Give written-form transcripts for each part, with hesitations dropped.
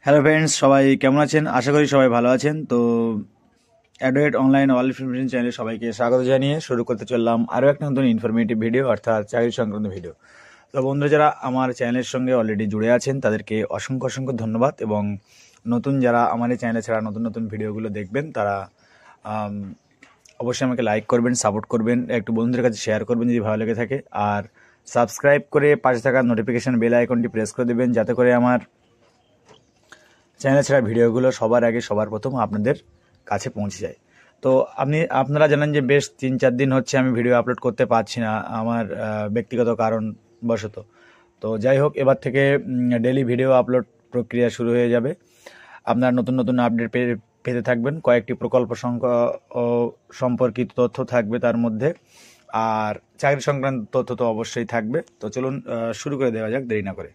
Hello friends, সবাই কেমন আছেন? আশা করি সবাই ভালো আছেন। তো অ্যাডওয়েট অনলাইন ওয়ার্ল্ড ইনফরমেশন চ্যানেলে সবাইকে স্বাগত জানিয়ে শুরু করতে চললাম আরও একটা নতুন ইনফরমেটিভ ভিডিও, অর্থাৎ চাকরি সংক্রান্ত ভিডিও। তো বন্ধুরা, যারা আমার চ্যানেলের সঙ্গে অলরেডি জুড়ে আছেন তাদেরকে অসংখ্য অসংখ্য ধন্যবাদ, এবং নতুন যারা আমার এই চ্যানেলে ছাড়া নতুন নতুন ভিডিওগুলো দেখবেন তারা অবশ্যই আমাকে লাইক করবেন, সাপোর্ট করবেন, একটু বন্ধুদের কাছে শেয়ার করবেন যদি ভালো লেগে থাকে, আর সাবস্ক্রাইব করে পাশে থাকা নোটিফিকেশান বেল আইকনটি প্রেস করে দেবেন, যাতে করে আমার চ্যানেল ছাড়া ভিডিওগুলো সবার আগে সবার প্রথম আপনাদের কাছে পৌঁছে যায়। তো আপনারা জানেন যে বেশ 3-4 দিন হচ্ছে আমি ভিডিও আপলোড করতে পারছি না, আমার ব্যক্তিগত কারণবশত। তো যাই হোক, এবার থেকে ডেলি ভিডিও আপলোড প্রক্রিয়া শুরু হয়ে যাবে। আপনারা নতুন নতুন আপডেট পেতে থাকবেন, কয়েকটি প্রকল্প সম্পর্কিত তথ্য থাকবে তার মধ্যে, আর চাকরি সংক্রান্ত তথ্য তো অবশ্যই থাকবে। তো চলুন শুরু করে দেওয়া যাক দেরি না করে।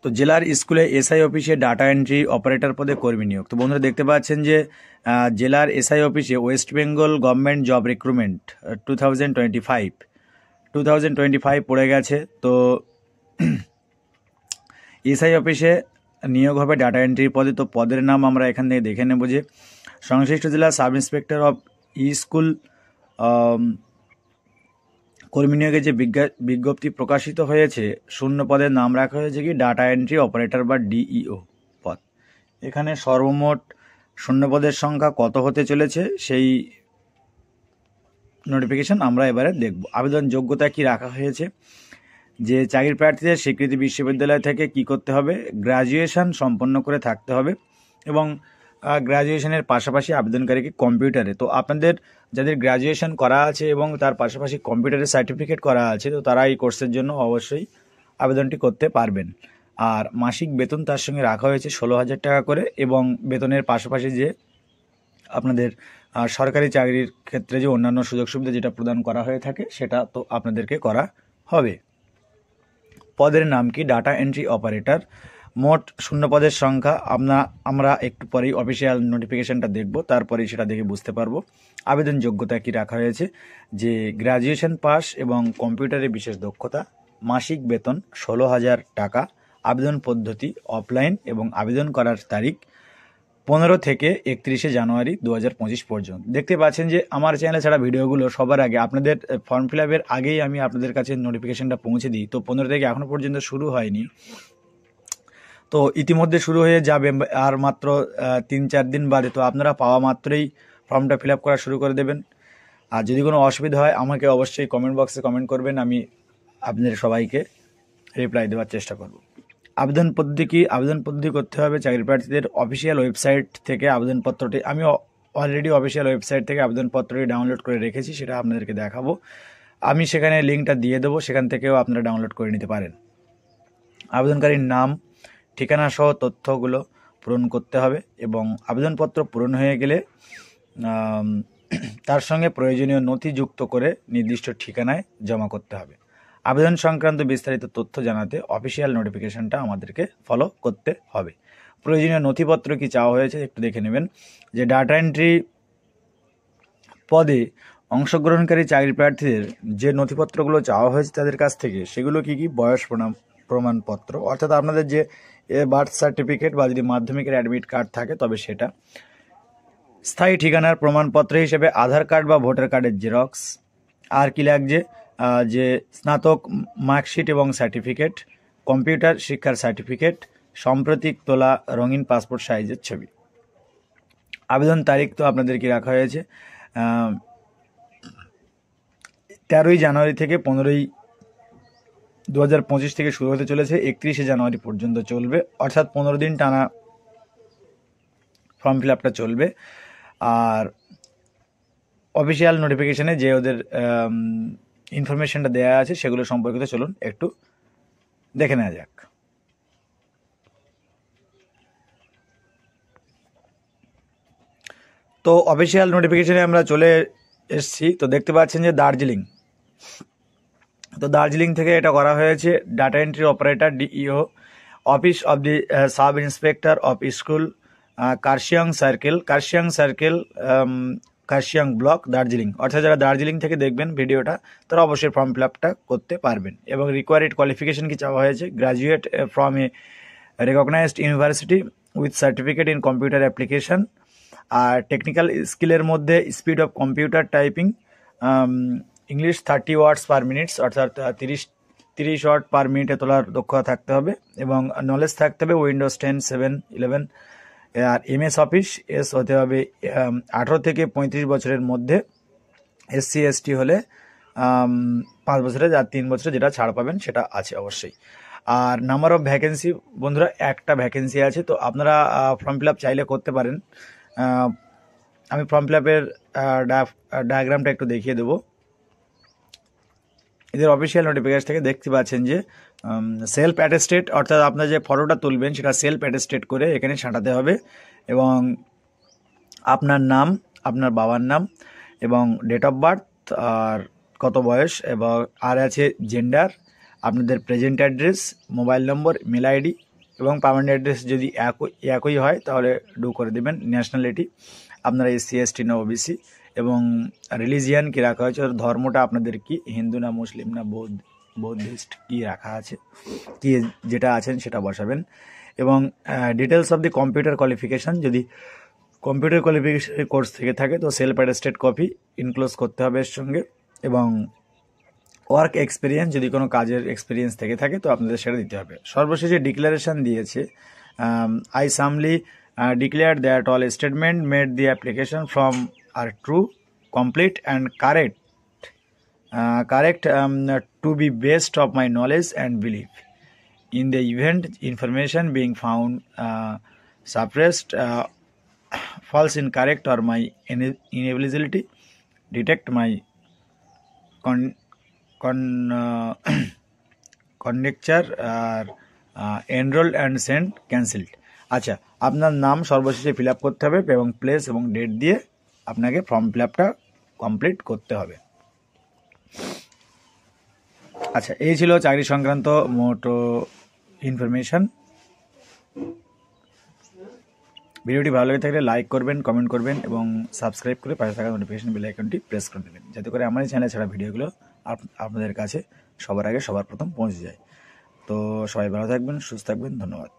তো জেলার স্কুলে এসআই অফিসে ডাটা এন্ট্রি অপারেটর পদে কর্মী নিয়োগ। তো বন্ধুরা, দেখতে পাচ্ছেন যে জেলার এসআই অফিসে West Bengal government job recruitment 2025 পড়ে গেছে। তো এসআই অফিসে নিয়োগ হবে ডাটা এন্ট্রি পদে। তো পদের নাম আমরা এখান থেকে দেখে নেব যে সংশ্লিষ্ট জেলা সাব ইন্সপেক্টর অফ স্কুল কর্মী নিয়োগে যে বিজ্ঞপ্তি প্রকাশিত হয়েছে, শূন্য পদের নাম রাখা হয়েছে কি ডাটা এন্ট্রি অপারেটর বা ডিইও পদ। এখানে সর্বমোট শূন্য পদের সংখ্যা কত হতে চলেছে সেই নোটিফিকেশন আমরা এবারে দেখব। আবেদন যোগ্যতা কি রাখা হয়েছে, যে চাকরি প্রার্থীদের স্বীকৃতি বিশ্ববিদ্যালয় থেকে কি করতে হবে, গ্র্যাজুয়েশন সম্পন্ন করে থাকতে হবে, এবং গ্র্যাজুয়েশনের পাশাপাশি আবেদনকারীকে কম্পিউটারে, তো আপনাদের যাদের গ্র্যাজুয়েশন করা আছে এবং তার পাশাপাশি কম্পিউটারের সার্টিফিকেট করা আছে, তো তারা এই কোর্সের জন্য অবশ্যই আবেদনটি করতে পারবেন। আর মাসিক বেতন তার সঙ্গে রাখা হয়েছে 16,000 টাকা করে, এবং বেতনের পাশাপাশি যে আপনাদের সরকারি চাকরির ক্ষেত্রে যে অন্যান্য সুযোগ সুবিধা যেটা প্রদান করা হয়ে থাকে সেটা তো আপনাদেরকে করা হবে। পদের নাম কি ডাটা এন্ট্রি অপারেটর। মোট শূন্য পদের সংখ্যা আমরা একটু পরেই অফিসিয়াল নোটিফিকেশনটা দেখব, তারপরেই সেটা দেখে বুঝতে পারবো। আবেদন যোগ্যতা কি রাখা হয়েছে, যে গ্র্যাজুয়েশন পাস এবং কম্পিউটারে বিশেষ দক্ষতা, মাসিক বেতন 16,000 টাকা, আবেদন পদ্ধতি অফলাইন, এবং আবেদন করার তারিখ 15 থেকে 31 জানুয়ারি 2025 পর্যন্ত। দেখতে পাচ্ছেন যে আমার চ্যানেলে ছাড়া ভিডিওগুলো সবার আগে আপনাদের ফর্ম ফিল আপের আগেই আমি আপনাদের কাছে নোটিফিকেশনটা পৌঁছে দিই। তো 15 থেকে এখনও পর্যন্ত শুরু হয়নি, তো ইতিমধ্যে শুরু হয়ে যাবে আর মাত্র 3-4 দিন বাদে। তো আপনারা পাওয়া মাত্রই ফর্মটা ফিল আপ করা শুরু করে দেবেন। আর যদি কোনো অসুবিধা হয় আমাকে অবশ্যই কমেন্ট বক্সে কমেন্ট করবেন, আমি আপনাদের সবাইকে রিপ্লাই দেওয়ার চেষ্টা করব। আবেদন পদ্ধতি কি, আবেদন পদ্ধতি করতে হবে চাকরি প্রার্থীদের অফিসিয়াল ওয়েবসাইট থেকে আবেদনপত্রটি, আমি অলরেডি অফিসিয়াল ওয়েবসাইট থেকে আবেদনপত্রটি ডাউনলোড করে রেখেছি, সেটা আপনাদেরকে দেখাবো। আমি সেখানে লিঙ্কটা দিয়ে দেবো, সেখান থেকেও আপনারা ডাউনলোড করে নিতে পারেন। আবেদনকারীর নাম, ঠিকানা সহ তথ্যগুলো পূরণ করতে হবে, এবং আবেদনপত্র পূরণ হয়ে গেলে তার সঙ্গে প্রয়োজনীয় নথি যুক্ত করে নির্দিষ্ট ঠিকানায় জমা করতে হবে। আবেদন সংক্রান্ত বিস্তারিত তথ্য জানাতে অফিসিয়াল নোটিফিকেশনটা আমাদেরকে ফলো করতে হবে। প্রয়োজনীয় নথিপত্র কি চাওয়া হয়েছে একটু দেখে নেবেন, যে ডাটা এন্ট্রি পদে অংশগ্রহণকারী চাকরি প্রার্থীদের যে নথিপত্রগুলো চাওয়া হয়েছে তাদের কাছ থেকে, সেগুলো কি কি, বয়স প্রমাণপত্র, অর্থাৎ আপনাদের যে বার্থ সার্টিফিকেট বা যদি মাধ্যমিকের অ্যাডমিট কার্ড থাকে তবে সেটা, স্থায়ী ঠিকানার প্রমাণপত্র হিসেবে আধার কার্ড বা ভোটার কার্ডের জেরক্স, আর কি লাগছে, যে স্নাতক মার্কশিট এবং সার্টিফিকেট, কম্পিউটার শিক্ষার সার্টিফিকেট, সাম্প্রতিক তোলা রঙিন পাসপোর্ট সাইজের ছবি। আবেদন তারিখ তো আপনাদের কি রাখা হয়েছে 13 জানুয়ারি থেকে 2025 থেকে শুরু হতে চলেছে, 31 জানুয়ারি পর্যন্ত চলবে, অর্থাৎ 15 দিন টানা ফর্ম ফিল আপটা চলবে। আর অফিসিয়াল নোটিফিকেশানে যে ওদের ইনফরমেশনটা দেওয়া আছে সেগুলো সম্পর্কিত চলুন একটু দেখে নেওয়া যাক। তো অফিসিয়াল নোটিফিকেশানে আমরা চলে এসেছি। তো দেখতে পাচ্ছেন যে দার্জিলিং, তো দার্জিলিং থেকে এটা করা হয়েছে data entry operator DEO, office of the sub inspector of school, Kurseong circle, Kurseong block, Darjeeling. অর্থাৎ যারা দার্জিলিং থেকে দেখবেন ভিডিওটা তারা অবশ্যই ফর্ম ফিল আপটা করতে পারবেন। এবং রিকোয়ার্ড কোয়ালিফিকেশন কি চাওয়া হয়েছে, graduate from a recognized university with certificate in computer application. আর টেকনিক্যাল স্কিলের মধ্যে speed of computer typing, English 30 words per minutes, অর্থাৎ 30 ওয়ার্ড পার মিনিটে তোলার দক্ষতা থাকতে হবে, এবং নলেজ থাকতে হবে উইন্ডোজ 10, 7, 11। আর MS অফিস এস হতে হবে 18 থেকে 35 বছরের মধ্যে। SC ST হলে 5 বছরে, আর 3 বছরে যেটা ছাড় পাবেন সেটা আছে অবশ্যই। আর নাম্বার অফ ভ্যাকেন্সি বন্ধুরা, একটা ভ্যাকেন্সি আছে, তো আপনারা ফর্ম ফিল আপ চাইলে করতে পারেন। আমি ফর্ম ফিল আপের ডায়াগ্রামটা একটু দেখিয়ে দেবো। এদের অফিসিয়াল নোটিফিকেশন থেকে দেখতে পাচ্ছেন যে সেলফ অ্যাটেস্টেড, অর্থাৎ আপনার যে ফটোটা তুলবেন সেটা সেলফ অ্যাটেস্টেড করে এখানে ছাঁটাতে হবে, এবং আপনার নাম, আপনার বাবার নাম, এবং ডেট অফ বার্থ, আর কত বয়স, এবং আর আছে জেন্ডার, আপনাদের present address, mobile number, mail ID, এবং পার্মানেন্ট অ্যাড্রেস যদি একই হয় তাহলে ডু করে দেবেন। ন্যাশনালিটি আপনারা SC ST না OBC, এবং রিলিজিয়ান কি রাখা হয়েছে, ধর্মটা আপনাদের কি, হিন্দু না মুসলিম না বৌদ্ধিস্ট কি রাখা আছে, কি যেটা আছেন সেটা বসাবেন। এবং details of the computer qualification, যদি কম্পিউটার কোয়ালিফিকেশন কোর্স থেকে থাকে তো সেলফ অ্যাটেস্টেড কপি ইনক্লোজ করতে হবে এর সঙ্গে, এবং ওয়ার্ক এক্সপিরিয়েন্স, যদি কোনো কাজের এক্সপিরিয়েন্স থেকে থাকে তো আপনাদের সেটা দিতে হবে। সর্বশেষে ডিক্লারেশন দিয়েছে, I সামলি declare that all statement made the application from are true, complete and correct to be based of my knowledge and belief. In the event information being found suppressed, false, incorrect or my ineligibility, detect my conjecture enrolled and sent cancelled. আচ্ছা, আপনার নাম সর্বশেষে fill up করতে হবে, এবং place এবং date দিয়ে আপনাকে ফর্ম ফিল আপটা কমপ্লিট করতে হবে। আচ্ছা, এই ছিল চাকরি সংক্রান্ত মোটো ইনফরমেশন। ভিডিওটি ভালো লেগে থাকলে লাইক করবেন, কমেন্ট করবেন, এবং সাবস্ক্রাইব করে পাশে থাকা নোটিফিকেশন বেল আইকনটি প্রেস করে দেবেন, যাতে করে আমার এই চ্যানেলে ছাড়া ভিডিওগুলো আপনাদের কাছে সবার আগে সবার প্রথম পৌঁছে যায়। তো সবাই ভালো থাকবেন, সুস্থ থাকবেন, ধন্যবাদ।